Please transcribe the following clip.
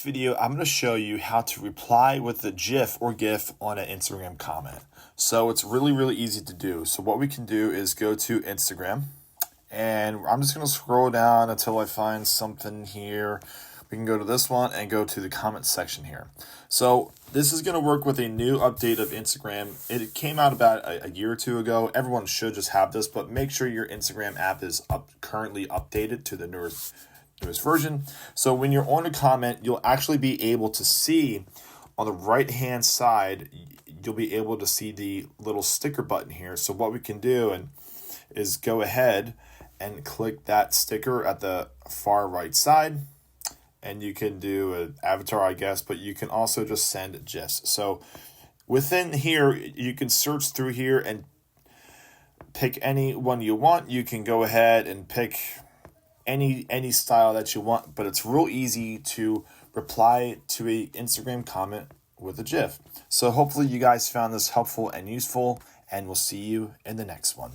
Video, I'm going to show you how to reply with a GIF or GIF on an Instagram comment. So it's really easy to do. So what we can do is go to Instagram, and I'm just going to scroll down until I find something here. We can go to this one and go to the comment section here. So this is going to work with a new update of Instagram. It came out about a year or two ago. Everyone should just have this, but make sure your Instagram app is currently updated to the newest version. So when you're on a comment, you'll actually be able to see on the right hand side, you'll be able to see the little sticker button here. So what we can do is go ahead and click that sticker at the far right side, and you can do an avatar, I guess, but you can also just send GIFs. So within here, you can search through here and pick any one you want. You can go ahead and pick any style that you want, but it's real easy to reply to a Instagram comment with a GIF. So hopefully you guys found this helpful and useful, and we'll see you in the next one.